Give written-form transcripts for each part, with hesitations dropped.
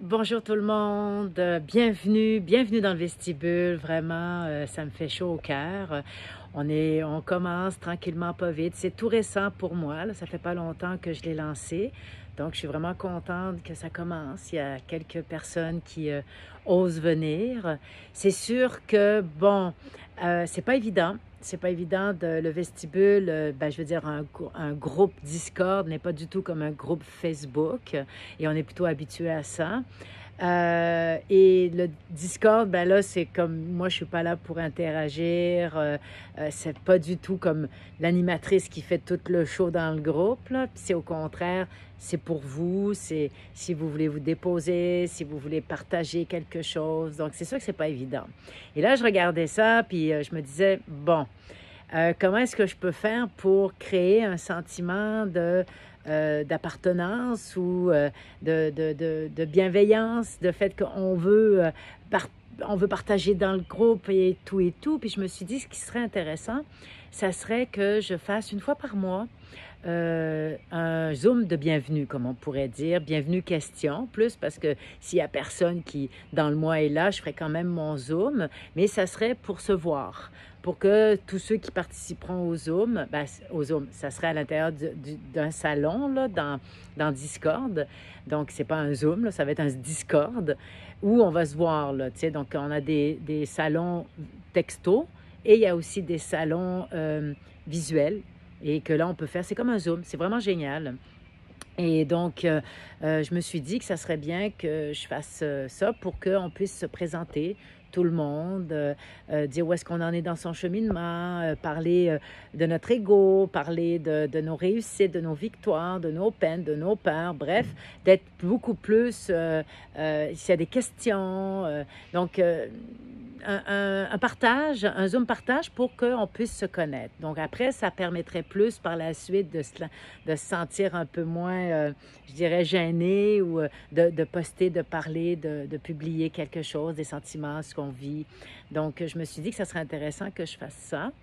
Bonjour tout le monde, bienvenue dans le vestibule, vraiment, ça me fait chaud au cœur. On commence tranquillement, pas vite. C'est tout récent pour moi, là, ça fait pas longtemps que je l'ai lancé, donc je suis vraiment contente que ça commence. Il y a quelques personnes qui osent venir. C'est sûr que, bon, c'est pas évident. C'est pas évident le vestibule, je veux dire, un groupe Discord n'est pas du tout comme un groupe Facebook et on est plutôt habitué à ça. Et le Discord, ben là, c'est comme, moi, je suis pas là pour interagir. C'est pas du tout comme l'animatrice qui fait tout le show dans le groupe, là. Puis c'est au contraire, c'est pour vous, c'est si vous voulez vous déposer, si vous voulez partager quelque chose. Donc, c'est sûr que c'est pas évident. Et là, je regardais ça, puis je me disais, bon, comment est-ce que je peux faire pour créer un sentiment d'appartenance ou de bienveillance, de fait qu'on veut, on veut partager dans le groupe et tout et tout. Puis je me suis dit, ce qui serait intéressant, ça serait que je fasse une fois par mois un Zoom de bienvenue, comme on pourrait dire, bienvenue question, plus parce que s'il y a personne qui, dans le mois, est là, je ferai quand même mon Zoom, mais ça serait pour se voir, pour que tous ceux qui participeront au Zoom, ça serait à l'intérieur d'un salon, là, dans Discord, donc c'est pas un Zoom, là, ça va être un Discord, où on va se voir, là, tu sais, donc on a des salons texto, et il y a aussi des salons visuels, et que là, on peut faire, c'est comme un Zoom, c'est vraiment génial. Et donc, je me suis dit que ça serait bien que je fasse ça pour qu'on puisse se présenter, tout le monde, dire où est-ce qu'on en est dans son cheminement, parler de notre ego, parler de nos réussites, de nos victoires, de nos peines, de nos peurs, bref, d'être beaucoup plus, s'il y a des questions, donc un partage, un Zoom partage pour qu'on puisse se connaître. Donc après, ça permettrait plus par la suite de se sentir un peu moins, je dirais, gêné ou de poster, de parler, de publier quelque chose, des sentiments, ce qu'on vit. Donc, je me suis dit que ça serait intéressant que je fasse ça.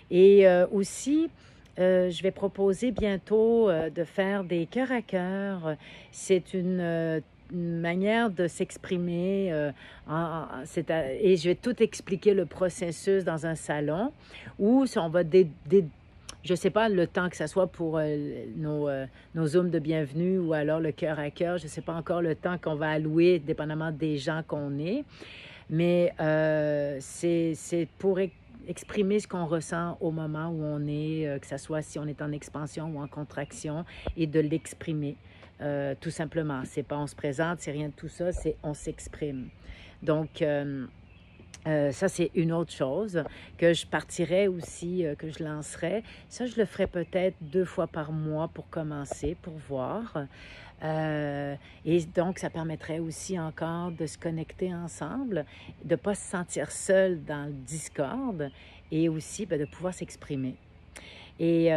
Et aussi, je vais proposer bientôt de faire des cœurs à cœur. C'est une manière de s'exprimer et je vais tout expliquer le processus dans un salon où on va je ne sais pas le temps que ça soit pour nos Zooms de bienvenue ou alors le cœur à cœur. Je ne sais pas encore le temps qu'on va allouer, dépendamment des gens qu'on est. Mais c'est pour exprimer ce qu'on ressent au moment où on est, que ce soit si on est en expansion ou en contraction, et de l'exprimer, tout simplement. C'est pas on se présente, c'est rien de tout ça, c'est on s'exprime. Donc, ça, c'est une autre chose que je partirais aussi, que je lancerais. Ça, je le ferais peut-être 2 fois par mois pour commencer, pour voir. Et donc, ça permettrait aussi encore de se connecter ensemble, de ne pas se sentir seul dans le Discord et aussi de pouvoir s'exprimer. Et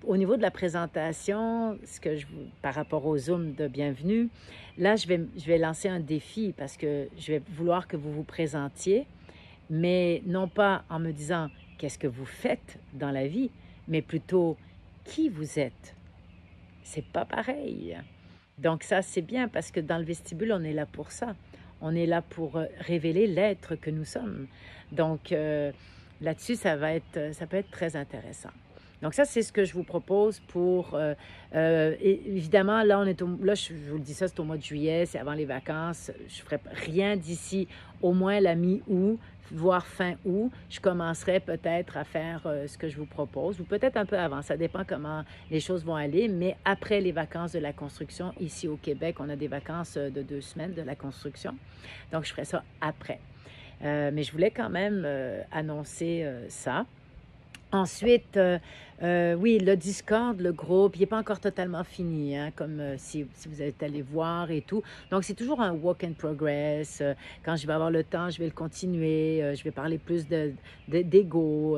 au niveau de la présentation, par rapport au Zoom de bienvenue, là, je vais lancer un défi parce que je vais vouloir que vous vous présentiez, mais non pas en me disant qu'est-ce que vous faites dans la vie, mais plutôt qui vous êtes. C'est pas pareil. Donc ça, c'est bien parce que dans le vestibule, on est là pour ça. On est là pour révéler l'être que nous sommes. Donc là-dessus, ça peut être très intéressant. Donc ça, c'est ce que je vous propose pour... évidemment, là, je vous le dis ça, c'est au mois de juillet, c'est avant les vacances. Je ne ferai rien d'ici au moins la mi-août, voire fin août. Je commencerai peut-être à faire ce que je vous propose, ou peut-être un peu avant. Ça dépend comment les choses vont aller. Mais après les vacances de la construction, ici au Québec, on a des vacances de 2 semaines de la construction. Donc, je ferai ça après. Mais je voulais quand même annoncer ça. Ensuite, oui, le Discord, le groupe, il n'est pas encore totalement fini, hein, comme si vous êtes allé voir et tout. Donc, c'est toujours un work in progress. Quand je vais avoir le temps, je vais le continuer. Je vais parler plus d'ego.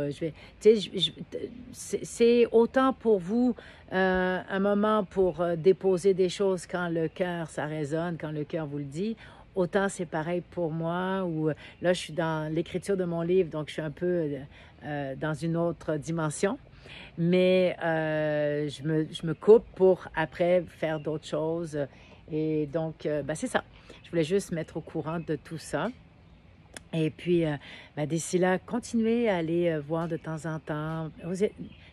C'est autant pour vous un moment pour déposer des choses quand le cœur, ça résonne, quand le cœur vous le dit. Autant c'est pareil pour moi, où là, je suis dans l'écriture de mon livre, donc je suis un peu dans une autre dimension. Mais je me coupe pour après faire d'autres choses Et donc, ben, c'est ça. Je voulais juste mettre au courant de tout ça. Et puis, ben, d'ici là, continuez à aller voir de temps en temps.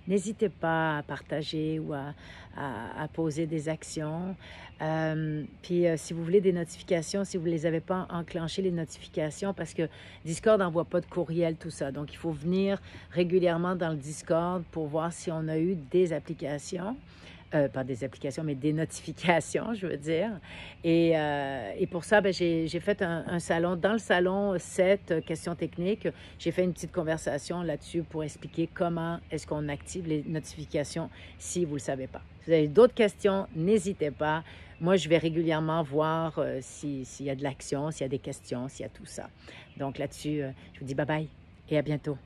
N'hésitez pas à partager ou à poser des actions. Puis, si vous voulez des notifications, si vous ne les avez pas enclenchées, les notifications, parce que Discord n'envoie pas de courriel, tout ça. Donc, il faut venir régulièrement dans le Discord pour voir si on a eu des applications. Pas des applications, mais des notifications, je veux dire. Et pour ça, ben, j'ai fait un salon. Dans le salon 7 questions techniques, j'ai fait une petite conversation là-dessus pour expliquer comment est-ce qu'on active les notifications si vous ne le savez pas. Si vous avez d'autres questions, n'hésitez pas. Moi, je vais régulièrement voir s'il y a de l'action, s'il y a des questions, s'il y a tout ça. Donc là-dessus, je vous dis bye bye et à bientôt.